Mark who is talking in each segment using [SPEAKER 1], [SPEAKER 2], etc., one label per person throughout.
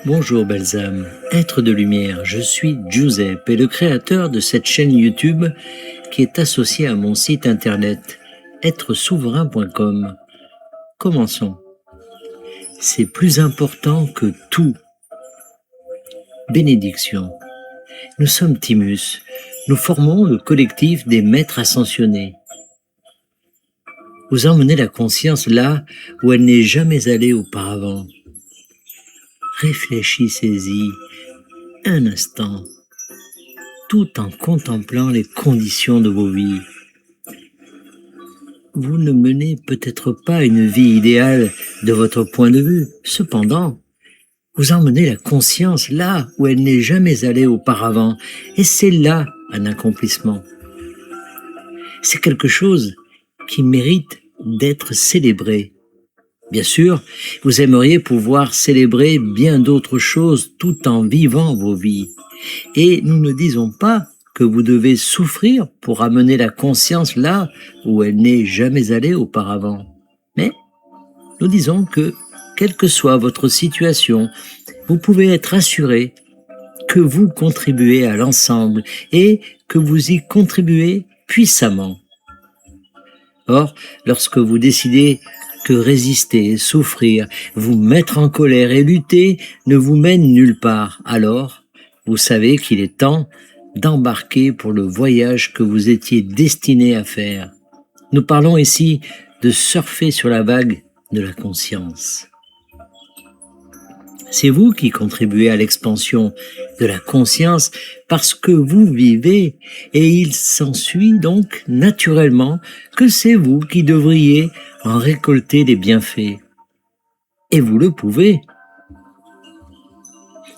[SPEAKER 1] Bonjour belles âmes, êtres de lumière, je suis Giuseppe, le créateur de cette chaîne YouTube qui est associée à mon site internet êtresouverain.com. Commençons. C'est plus important que tout. Bénédiction. Nous sommes Timus, nous formons le collectif des maîtres ascensionnés. Vous emmenez la conscience là où elle n'est jamais allée auparavant. Réfléchissez-y un instant, tout en contemplant les conditions de vos vies. Vous ne menez peut-être pas une vie idéale de votre point de vue, cependant, vous emmenez la conscience là où elle n'est jamais allée auparavant, et c'est là un accomplissement. C'est quelque chose qui mérite d'être célébré. Bien sûr, vous aimeriez pouvoir célébrer bien d'autres choses tout en vivant vos vies. Et nous ne disons pas que vous devez souffrir pour amener la conscience là où elle n'est jamais allée auparavant. Mais nous disons que, quelle que soit votre situation, vous pouvez être assuré que vous contribuez à l'ensemble et que vous y contribuez puissamment. Or, lorsque vous décidez que résister, souffrir, vous mettre en colère et lutter ne vous mène nulle part, alors vous savez qu'il est temps d'embarquer pour le voyage que vous étiez destiné à faire. Nous parlons ici de surfer sur la vague de la conscience. C'est vous qui contribuez à l'expansion de la conscience parce que vous vivez, et il s'ensuit donc naturellement que c'est vous qui devriez en récolter les bienfaits. Et vous le pouvez.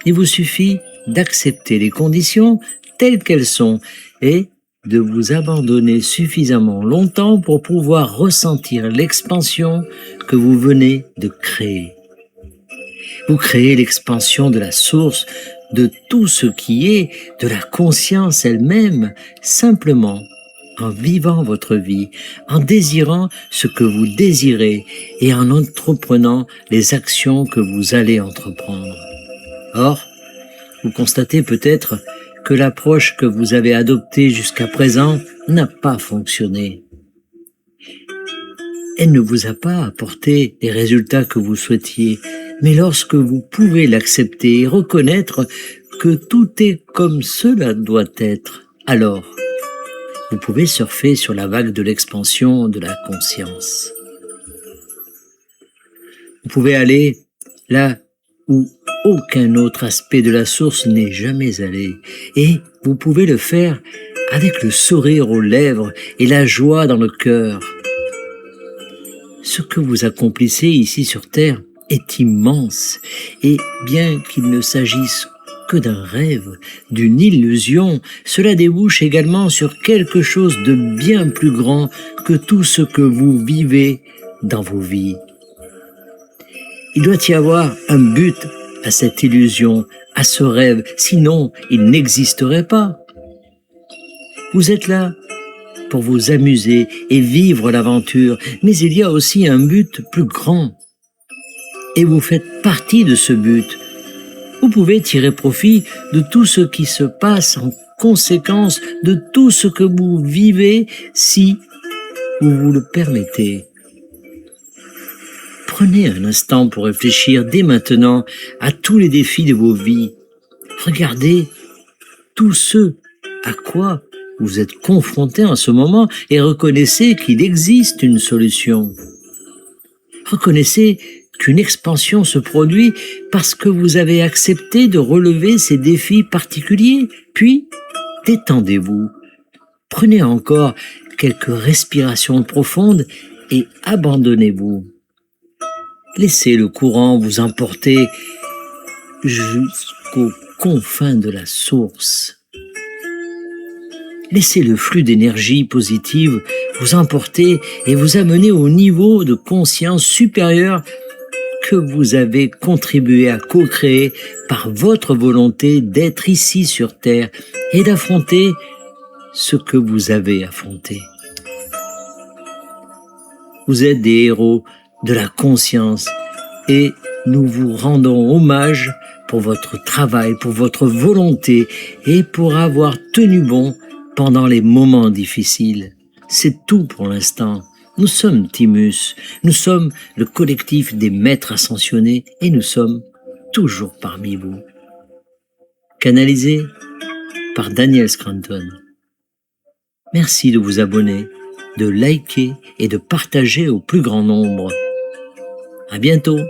[SPEAKER 1] Il vous suffit d'accepter les conditions telles qu'elles sont et de vous abandonner suffisamment longtemps pour pouvoir ressentir l'expansion que vous venez de créer. Vous créez l'expansion de la source, de tout ce qui est, de la conscience elle-même, simplement en vivant votre vie, en désirant ce que vous désirez et en entreprenant les actions que vous allez entreprendre. Or, vous constatez peut-être que l'approche que vous avez adoptée jusqu'à présent n'a pas fonctionné. Elle ne vous a pas apporté les résultats que vous souhaitiez, mais lorsque vous pouvez l'accepter et reconnaître que tout est comme cela doit être, alors vous pouvez surfer sur la vague de l'expansion de la conscience. Vous pouvez aller là où aucun autre aspect de la source n'est jamais allé, et vous pouvez le faire avec le sourire aux lèvres et la joie dans le cœur. Ce que vous accomplissez ici sur Terre est immense, et bien qu'il ne s'agisse que d'un rêve, d'une illusion, cela débouche également sur quelque chose de bien plus grand que tout ce que vous vivez dans vos vies. Il doit y avoir un but à cette illusion, à ce rêve, sinon il n'existerait pas. Vous êtes là pour vous amuser et vivre l'aventure, mais il y a aussi un but plus grand. Et vous faites partie de ce but. Vous pouvez tirer profit de tout ce qui se passe en conséquence de tout ce que vous vivez si vous vous le permettez. Prenez un instant pour réfléchir dès maintenant à tous les défis de vos vies. Regardez tout ce à quoi vous êtes confronté en ce moment et reconnaissez qu'il existe une solution. Reconnaissez qu'une expansion se produit parce que vous avez accepté de relever ces défis particuliers. Puis, détendez-vous. Prenez encore quelques respirations profondes et abandonnez-vous. Laissez le courant vous emporter jusqu'aux confins de la source. Laissez le flux d'énergie positive vous emporter et vous amener au niveau de conscience supérieur que vous avez contribué à co-créer par votre volonté d'être ici sur Terre et d'affronter ce que vous avez affronté. Vous êtes des héros de la conscience et nous vous rendons hommage pour votre travail, pour votre volonté et pour avoir tenu bon pendant les moments difficiles. C'est tout pour l'instant. Nous sommes Timus, nous sommes le collectif des maîtres ascensionnés et nous sommes toujours parmi vous. Canalisé par Daniel Scranton. Merci de vous abonner, de liker et de partager au plus grand nombre. À bientôt!